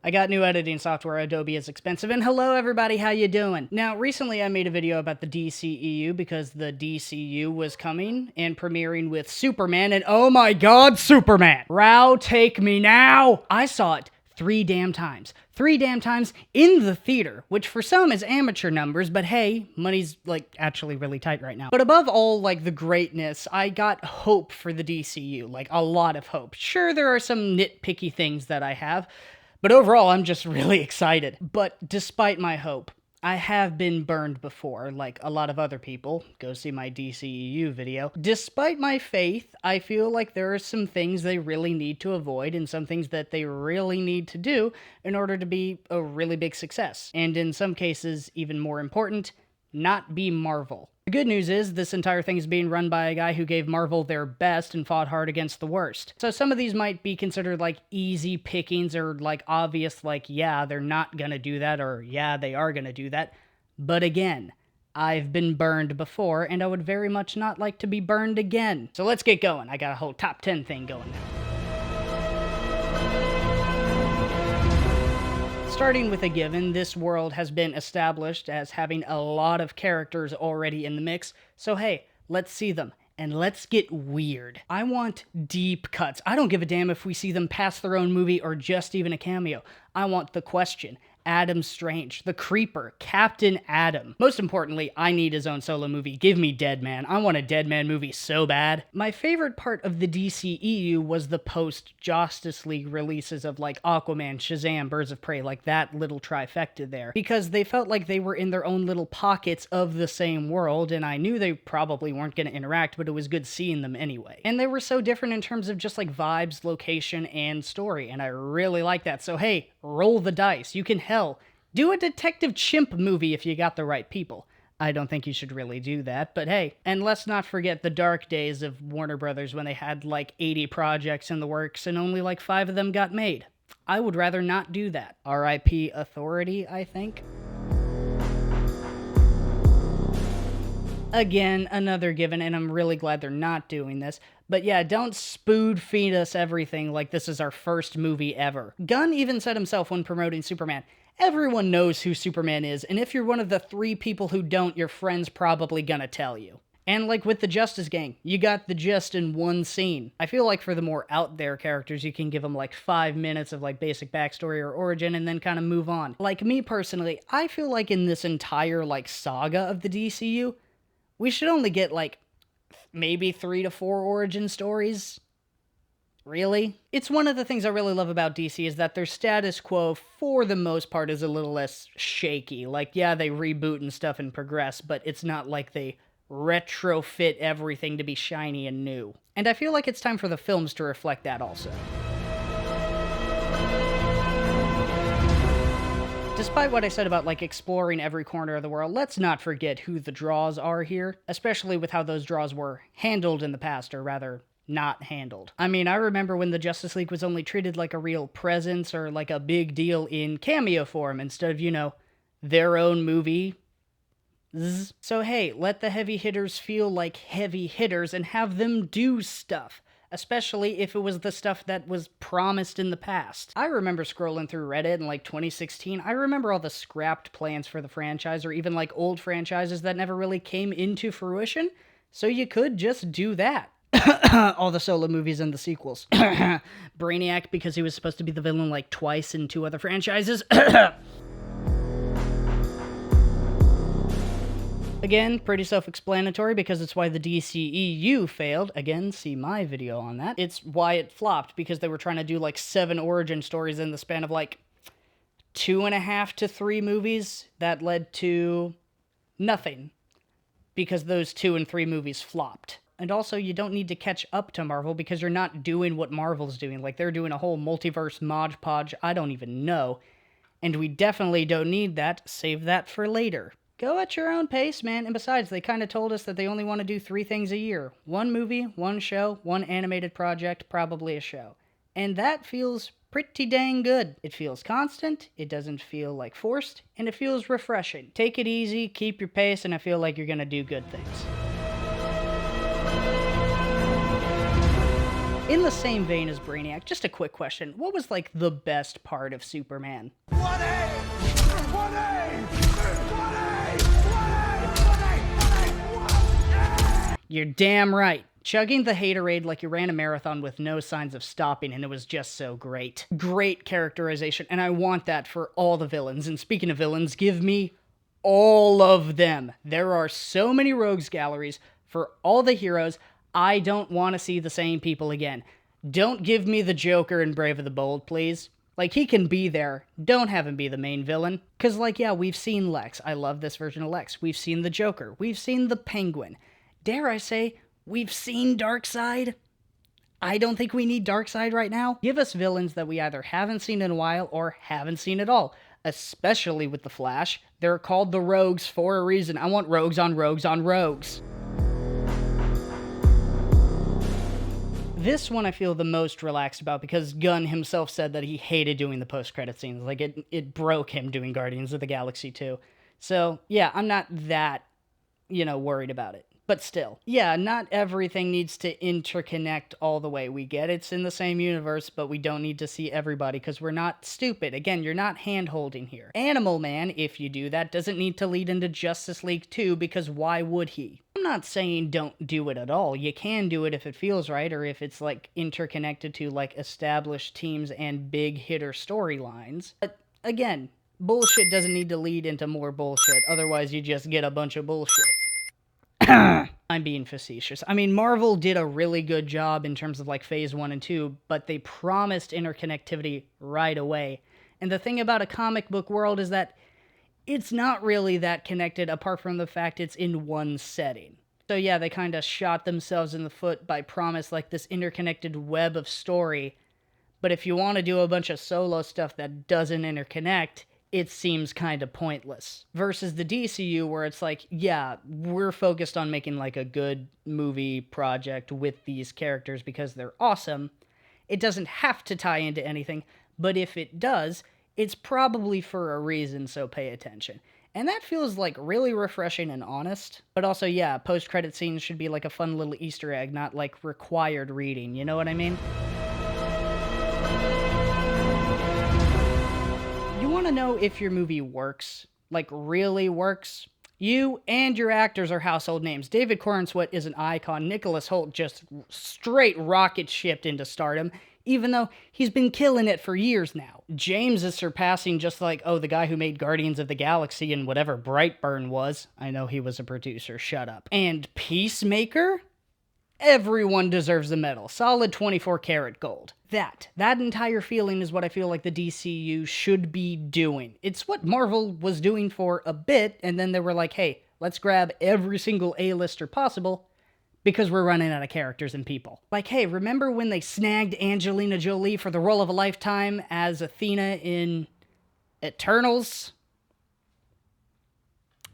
I got new editing software. Adobe is expensive. And hello everybody, how you doing? Now, recently I made a video about the DCEU because the DCU was coming and premiering with Superman, and oh my god, Superman! Row, take me now! I saw it 3 damn times. 3 damn times in the theater, which for some is amateur numbers, but hey, money's, like, actually really tight right now. But above all, like, the greatness, I got hope for the DCU, like, a lot of hope. Sure, there are some nitpicky things that I have, but overall, I'm just really excited. But despite my hope, I have been burned before, like a lot of other people. Go see my DCEU video. Despite my faith, I feel like there are some things they really need to avoid and some things that they really need to do in order to be a really big success. And in some cases, even more important, not be Marvel. The good news is this entire thing is being run by a guy who gave Marvel their best and fought hard against the worst. So some of these might be considered like easy pickings or like obvious, like, yeah, they're not gonna do that, or yeah, they are gonna do that. But again, I've been burned before and I would very much not like to be burned again. So let's get going. I got a whole top 10 thing going now. Starting with a given, this world has been established as having a lot of characters already in the mix, so hey, let's see them, and let's get weird. I want deep cuts. I don't give a damn if we see them pass their own movie or just even a cameo. I want the Question, Adam Strange, the Creeper, Captain Adam. Most importantly, I need his own solo movie. Give me Deadman. I want a Deadman movie so bad. My favorite part of the DCEU was the post-Justice League releases of like Aquaman, Shazam, Birds of Prey, like that little trifecta there. Because they felt like they were in their own little pockets of the same world, and I knew they probably weren't going to interact, but it was good seeing them anyway. And they were so different in terms of just like vibes, location, and story, and I really like that. So hey, roll the dice. You can hell, do a Detective Chimp movie if you got the right people. I don't think you should really do that, but hey. And let's not forget the dark days of Warner Brothers when they had like 80 projects in the works and only like 5 of them got made. I would rather not do that. R.I.P. Authority, I think. Again, another given, and I'm really glad they're not doing this. But yeah, don't spoon feed us everything like this is our first movie ever. Gunn even said himself when promoting Superman, everyone knows who Superman is, and if you're one of the 3 people who don't, your friend's probably gonna tell you. And like with the Justice Gang, you got the gist in one scene. I feel like for the more out there characters, you can give them like 5 minutes of like basic backstory or origin and then kind of move on. Like me personally, I feel like in this entire like saga of the DCU, we should only get, like, maybe 3 to 4 origin stories. Really? It's one of the things I really love about DC is that their status quo, for the most part, is a little less shaky. Like, yeah, they reboot and stuff and progress, but it's not like they retrofit everything to be shiny and new. And I feel like it's time for the films to reflect that also. Despite what I said about, like, exploring every corner of the world, let's not forget who the draws are here, especially with how those draws were handled in the past, or rather, not handled. I mean, I remember when the Justice League was only treated like a real presence or like a big deal in cameo form instead of, you know, their own movie. So hey, let the heavy hitters feel like heavy hitters and have them do stuff. Especially if it was the stuff that was promised in the past. I remember scrolling through Reddit in like 2016. I remember all the scrapped plans for the franchise, or even like old franchises that never really came into fruition. So you could just do that. All the solo movies and the sequels. Brainiac, because he was supposed to be the villain like twice in 2 other franchises. Again, pretty self-explanatory because it's why the DCEU failed. Again, see my video on that. It's why it flopped, because they were trying to do like 7 origin stories in the span of like 2.5 to 3 movies. That led to nothing, because those 2 and 3 movies flopped. And also, you don't need to catch up to Marvel because you're not doing what Marvel's doing. Like, they're doing a whole multiverse Mod Podge I don't even know. And we definitely don't need that. Save that for later. Go at your own pace, man. And besides, they kind of told us that they only want to do 3 things a year. 1 movie, 1 show, 1 animated project, probably a show. And that feels pretty dang good. It feels constant, it doesn't feel like forced, and it feels refreshing. Take it easy, keep your pace, and I feel like you're gonna do good things. In the same vein as Brainiac, just a quick question. What was, like, the best part of Superman? You're damn right. Chugging the haterade like you ran a marathon with no signs of stopping, and it was just so great. Great characterization, and I want that for all the villains. And speaking of villains, give me all of them. There are so many rogues galleries for all the heroes. I don't want to see the same people again. Don't give me the Joker in Brave of the Bold, please. Like, he can be there. Don't have him be the main villain. Because, like, yeah, we've seen Lex. I love this version of Lex. We've seen the Joker. We've seen the Penguin. Dare I say, we've seen Darkseid. I don't think we need Darkseid right now. Give us villains that we either haven't seen in a while or haven't seen at all. Especially with the Flash. They're called the Rogues for a reason. I want rogues on rogues on rogues. This one I feel the most relaxed about because Gunn himself said that he hated doing the post-credit scenes. Like, it broke him doing Guardians of the Galaxy 2. So, yeah, I'm not that, worried about it. But still, yeah, not everything needs to interconnect all the way. We get it's in the same universe, but we don't need to see everybody because we're not stupid. Again, you're not hand-holding here. Animal Man, if you do that, doesn't need to lead into Justice League 2 because why would he? I'm not saying don't do it at all. You can do it if it feels right or if it's, like, interconnected to, like, established teams and big hitter storylines. But, again, bullshit doesn't need to lead into more bullshit. Otherwise, you just get a bunch of bullshit. I'm being facetious. I mean, Marvel did a really good job in terms of, like, Phase 1 and 2, but they promised interconnectivity right away. And the thing about a comic book world is that it's not really that connected apart from the fact it's in one setting. So yeah, they kind of shot themselves in the foot by promise, like, this interconnected web of story. But if you want to do a bunch of solo stuff that doesn't interconnect, it seems kind of pointless. Versus the DCU, where it's like, yeah, we're focused on making, like, a good movie project with these characters because they're awesome. It doesn't have to tie into anything, but if it does, it's probably for a reason, so pay attention. And that feels, like, really refreshing and honest. But also, yeah, post-credit scenes should be, like, a fun little Easter egg, not, like, required reading, you know what I mean? Want to know if your movie works, like really works? You and your actors are household names. David Corenswet is an icon. Nicholas Hoult just straight rocket shipped into stardom, even though he's been killing it for years now. James is surpassing just like, the guy who made Guardians of the Galaxy and whatever Brightburn was. I know he was a producer, shut up. And Peacemaker? Everyone deserves a medal. Solid 24 karat gold. That entire feeling is what I feel like the DCU should be doing. It's what Marvel was doing for a bit, and then they were like, hey, let's grab every single A-lister possible because we're running out of characters and people. Like, hey, remember when they snagged Angelina Jolie for the role of a lifetime as Athena in Eternals?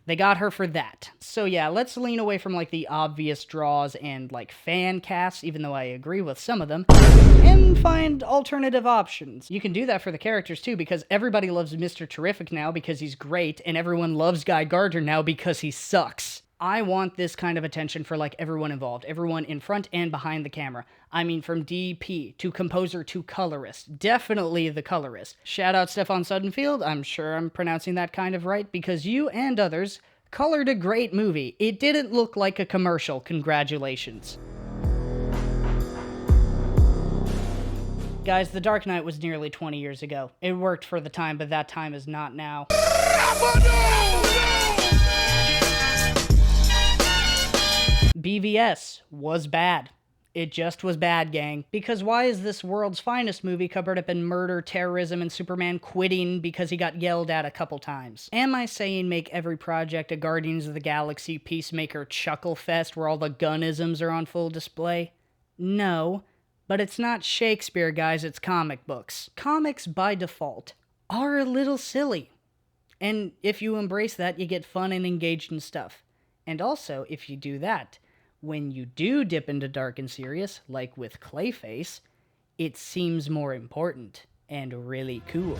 They got her for that. So yeah, let's lean away from, like, the obvious draws and, like, fan casts, even though I agree with some of them, and find alternative options. You can do that for the characters, too, because everybody loves Mr. Terrific now because he's great, and everyone loves Guy Gardner now because he sucks. I want this kind of attention for, like, everyone involved, everyone in front and behind the camera. I mean, from DP to composer to colorist. Definitely the colorist. Shout out Stefan Suddenfield. I'm sure I'm pronouncing that kind of right because you and others colored a great movie. It didn't look like a commercial. Congratulations. Guys, The Dark Knight was nearly 20 years ago. It worked for the time, but that time is not now. BVS was bad. It just was bad, gang. Because why is this world's finest movie covered up in murder, terrorism, and Superman quitting because he got yelled at a couple times? Am I saying make every project a Guardians of the Galaxy Peacemaker chuckle fest where all the Gunnisms are on full display? No. But it's not Shakespeare, guys, it's comic books. Comics, by default, are a little silly. And if you embrace that, you get fun and engaged in stuff. And also, if you do that, when you do dip into dark and serious, like with Clayface, it seems more important and really cool.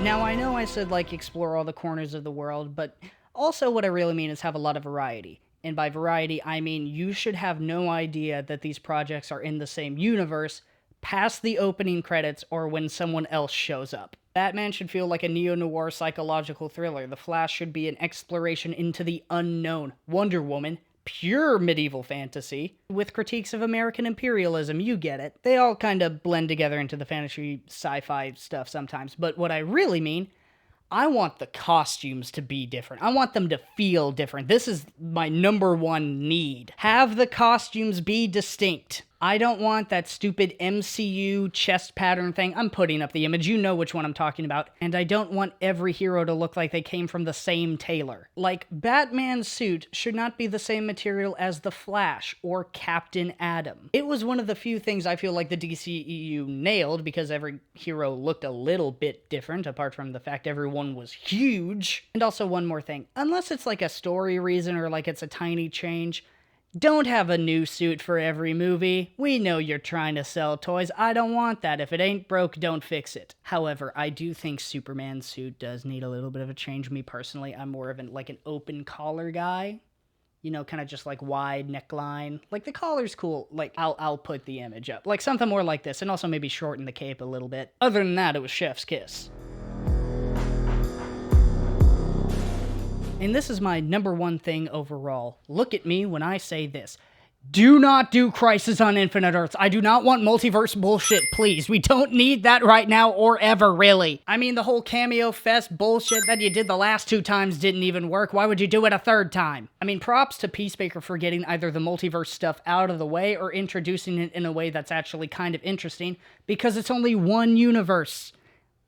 Now, I know I said, like, explore all the corners of the world, but also what I really mean is have a lot of variety. And by variety, I mean you should have no idea that these projects are in the same universe past the opening credits or when someone else shows up. Batman should feel like a neo-noir psychological thriller. The Flash should be an exploration into the unknown. Wonder Woman, pure medieval fantasy, with critiques of American imperialism, you get it. They all kind of blend together into the fantasy sci-fi stuff sometimes, but what I really mean, I want the costumes to be different. I want them to feel different. This is my number one need. Have the costumes be distinct. I don't want that stupid MCU chest pattern thing. I'm putting up the image. You know which one I'm talking about. And I don't want every hero to look like they came from the same tailor. Like, Batman's suit should not be the same material as the Flash or Captain Atom. It was one of the few things I feel like the DCEU nailed because every hero looked a little bit different, apart from the fact everyone was huge. And also one more thing. Unless it's like a story reason or like it's a tiny change, don't have a new suit for every movie. We know you're trying to sell toys. I don't want that. If it ain't broke, don't fix it. However, I do think Superman's suit does need a little bit of a change. Me personally, I'm more of an open collar guy. You know, kind of just like wide neckline. Like the collar's cool. Like I'll put the image up. Like something more like this, and also maybe shorten the cape a little bit. Other than that, it was chef's kiss. And this is my number one thing overall. Look at me when I say this. Do not do Crisis on Infinite Earths. I do not want multiverse bullshit, please. We don't need that right now or ever, really. I mean, the whole cameo fest bullshit that you did the last 2 times didn't even work. Why would you do it a 3rd time? I mean, props to Peacemaker for getting either the multiverse stuff out of the way or introducing it in a way that's actually kind of interesting, because it's only one universe.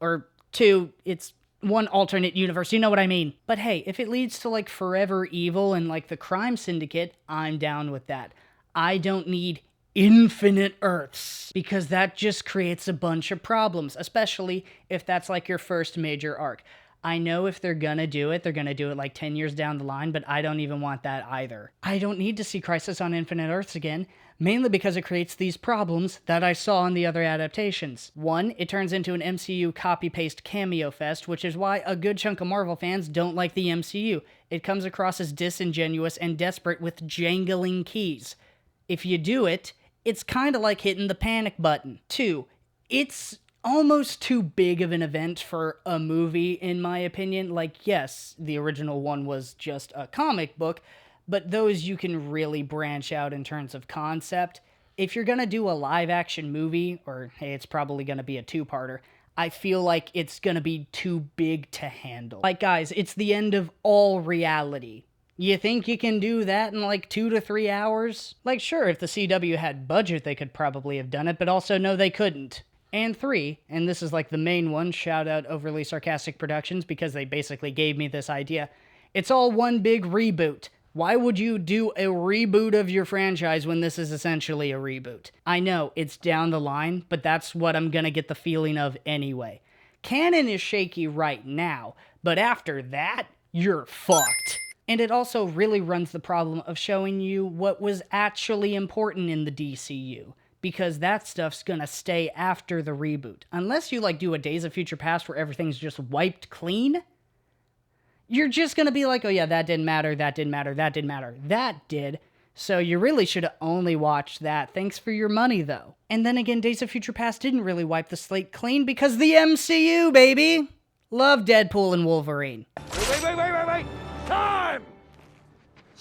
Or 2, it's one alternate universe, you know what I mean. But hey, if it leads to like Forever Evil and like the Crime Syndicate, I'm down with that. I don't need infinite Earths, because that just creates a bunch of problems, especially if that's like your first major arc. I know if they're gonna do it like 10 years down the line, but I don't even want that either. I don't need to see Crisis on Infinite Earths again, mainly because it creates these problems that I saw in the other adaptations. 1, it turns into an MCU copy-paste cameo fest, which is why a good chunk of Marvel fans don't like the MCU. It comes across as disingenuous and desperate with jangling keys. If you do it, it's kind of like hitting the panic button. 2, it's almost too big of an event for a movie, in my opinion. Like, yes, the original one was just a comic book, but those you can really branch out in terms of concept. If you're gonna do a live-action movie, or hey, it's probably gonna be a 2-parter, I feel like it's gonna be too big to handle. Like, guys, it's the end of all reality. You think you can do that in like 2 to 3 hours? Like, sure, if the CW had budget, they could probably have done it, but also no, they couldn't. And 3, and this is like the main one, shout out Overly Sarcastic Productions, because they basically gave me this idea. It's all one big reboot. Why would you do a reboot of your franchise when this is essentially a reboot? I know, it's down the line, but that's what I'm gonna get the feeling of anyway. Canon is shaky right now, but after that, you're fucked. And it also really runs the problem of showing you what was actually important in the DCU, because that stuff's gonna stay after the reboot. Unless you like do a Days of Future Past where everything's just wiped clean, you're just gonna be like, oh yeah, that didn't matter, that didn't matter, that didn't matter, that did. So you really should have only watched that. Thanks for your money, though. And then again, Days of Future Past didn't really wipe the slate clean because the MCU, baby! Love Deadpool and Wolverine. Wait! Time!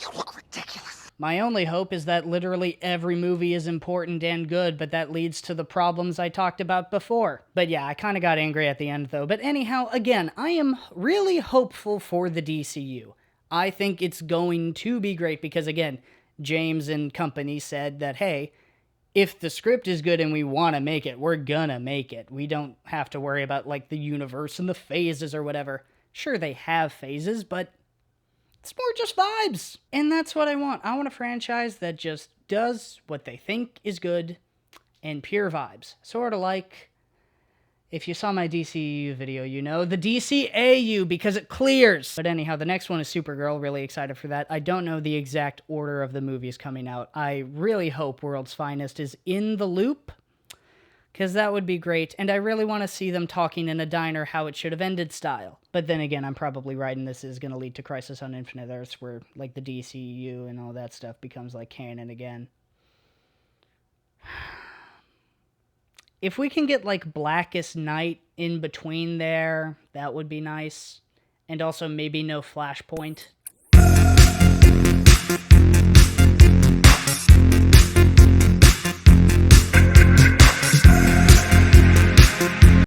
You look ridiculous. My only hope is that literally every movie is important and good, but that leads to the problems I talked about before. But yeah, I kind of got angry at the end, though. But anyhow, again, I am really hopeful for the DCU. I think it's going to be great because, again, James and company said that, hey, if the script is good and we want to make it, we're gonna make it. We don't have to worry about, like, the universe and the phases or whatever. Sure, they have phases, but it's more just vibes. And that's what I want. I want a franchise that just does what they think is good and pure vibes. Sort of like, if you saw my DCU video, you know, the DCAU, because it clears. But anyhow, the next one is Supergirl. Really excited for that. I don't know the exact order of the movies coming out. I really hope World's Finest is in the loop, because that would be great, and I really want to see them talking in a diner how it should have ended style. But then again, I'm probably right, and this is going to lead to Crisis on Infinite Earths, where, like, the DCU and all that stuff becomes, like, canon again. If we can get, like, Blackest Night in between there, that would be nice. And also maybe no Flashpoint.